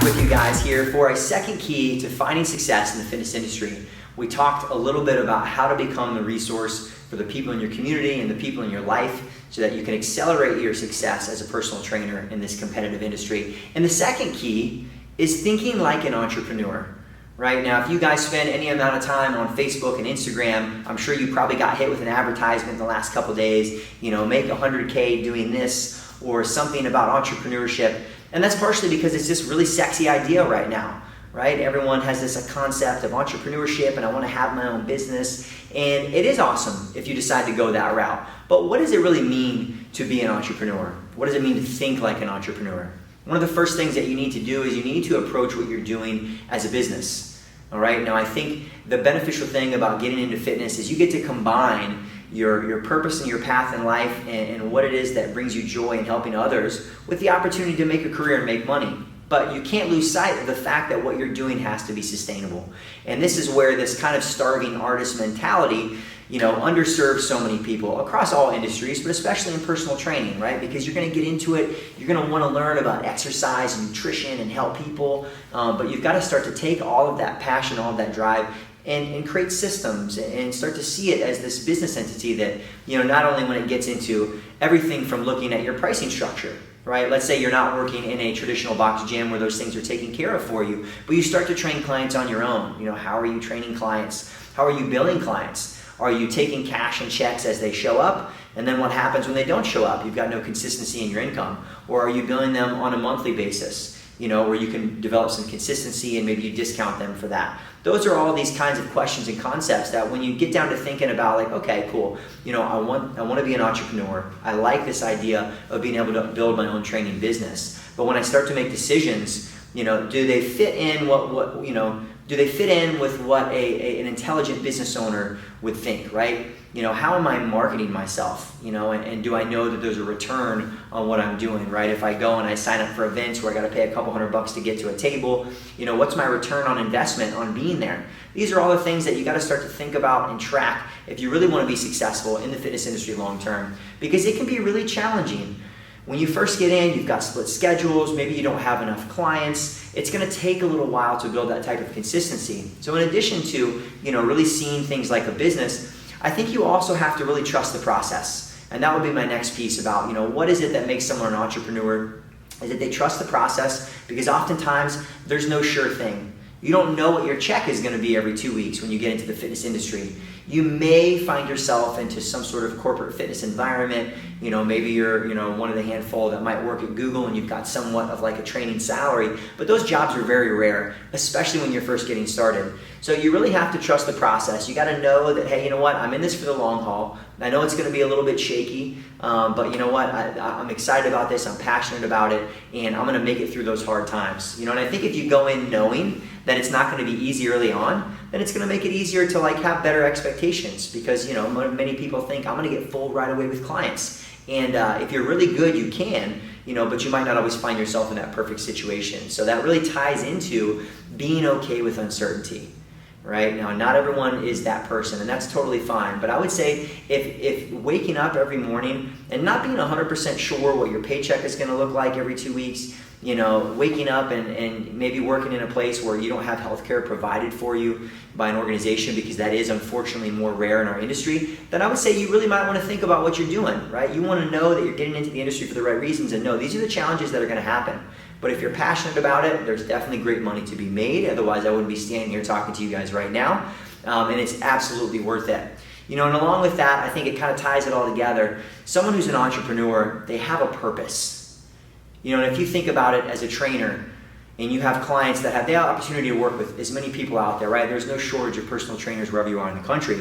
with you guys here for a second key to finding success in the fitness industry. We talked a little bit about how to become the resource for the people in your community and the people in your life so that you can accelerate your success as a personal trainer in this competitive industry. And the second key is thinking like an entrepreneur. Right now, if you guys spend any amount of time on Facebook and Instagram, I'm sure you probably got hit with an advertisement in the last couple days, make 100K doing this or something about entrepreneurship. And that's partially because it's this really sexy idea right now, right? Everyone has this concept of entrepreneurship and I want to have my own business. And it is awesome if you decide to go that route. But what does it really mean to be an entrepreneur? What does it mean to think like an entrepreneur? One of the first things that you need to do is you need to approach what you're doing as a business. All right. Now, I think the beneficial thing about getting into fitness is you get to combine your purpose and your path in life and what it is that brings you joy in helping others with the opportunity to make a career and make money. But you can't lose sight of the fact that what you're doing has to be sustainable. And this is where this kind of starving artist mentality, underserves so many people across all industries, but especially in personal training, right? Because you're going to get into it, you're going to want to learn about exercise and nutrition and help people, but you've got to start to take all of that passion, all of that drive, and create systems and start to see it as this business entity that, not only when it gets into everything from looking at your pricing structure, right? Let's say you're not working in a traditional box gym where those things are taken care of for you, but you start to train clients on your own. How are you training clients? How are you billing clients? Are you taking cash and checks as they show up? And then what happens when they don't show up? You've got no consistency in your income. Or are you billing them on a monthly basis? Where you can develop some consistency and maybe you discount them for that. Those are all these kinds of questions and concepts that when you get down to thinking about okay, cool, I want to be an entrepreneur. I like this idea of being able to build my own training business. But when I start to make decisions, do they fit in do they fit in with what an intelligent business owner would think, right? How am I marketing myself? And do I know that there's a return on what I'm doing, right? If I go and I sign up for events where I got to pay a couple $100 to get to a table, what's my return on investment on being there? These are all the things that you got to start to think about and track if you really want to be successful in the fitness industry long term, because it can be really challenging. When you first get in, you've got split schedules, maybe you don't have enough clients. It's going to take a little while to build that type of consistency. So in addition to, really seeing things like a business, I think you also have to really trust the process. And that would be my next piece about, what is it that makes someone an entrepreneur? Is that they trust the process, because oftentimes there's no sure thing. You don't know what your check is going to be every 2 weeks when you get into the fitness industry. You may find yourself into some sort of corporate fitness environment. Maybe you're, one of the handful that might work at Google and you've got somewhat of a training salary, but those jobs are very rare, especially when you're first getting started. So you really have to trust the process. You got to know that, hey, I'm in this for the long haul. I know it's going to be a little bit shaky, but I'm excited about this. I'm passionate about it, and I'm going to make it through those hard times. And I think if you go in knowing that it's not going to be easy early on, then it's going to make it easier to have better expectations, because many people think I'm going to get full right away with clients. And if you're really good, you can, but you might not always find yourself in that perfect situation. So that really ties into being okay with uncertainty. Right? Now, not everyone is that person, and that's totally fine. But I would say if waking up every morning and not being 100% sure what your paycheck is going to look like every 2 weeks, waking up and maybe working in a place where you don't have healthcare provided for you by an organization, because that is unfortunately more rare in our industry, then I would say you really might want to think about what you're doing, right? You want to know that you're getting into the industry for the right reasons and know these are the challenges that are going to happen. But if you're passionate about it, there's definitely great money to be made. Otherwise, I wouldn't be standing here talking to you guys right now. And it's absolutely worth it. And along with that, I think it kind of ties it all together. Someone who's an entrepreneur, they have a purpose. And if you think about it as a trainer, and you have clients that have the opportunity to work with as many people out there, right? There's no shortage of personal trainers wherever you are in the country.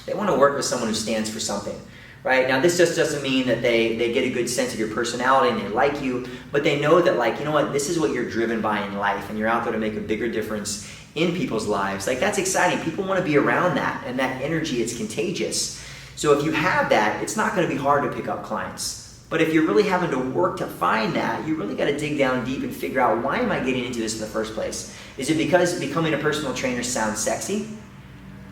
They want to work with someone who stands for something. Right? Now, this just doesn't mean that they get a good sense of your personality and they like you, but they know that, this is what you're driven by in life, and you're out there to make a bigger difference in people's lives. That's exciting. People want to be around that, and that energy, it's contagious. So if you have that, it's not going to be hard to pick up clients. But if you're really having to work to find that, you really got to dig down deep and figure out, why am I getting into this in the first place? Is it because becoming a personal trainer sounds sexy?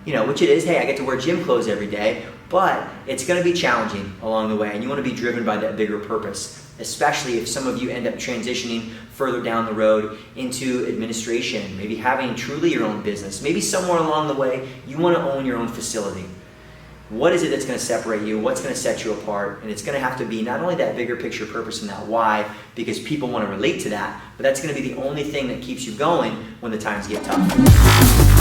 Which it is. Hey, I get to wear gym clothes every day, but it's going to be challenging along the way, and you want to be driven by that bigger purpose. especially if some of you end up transitioning further down the road into administration, maybe having truly your own business. Maybe somewhere along the way, you want to own your own facility. What is it that's going to separate you? What's going to set you apart? And it's going to have to be not only that bigger picture purpose and that why, because people want to relate to that, but that's going to be the only thing that keeps you going when the times get tough.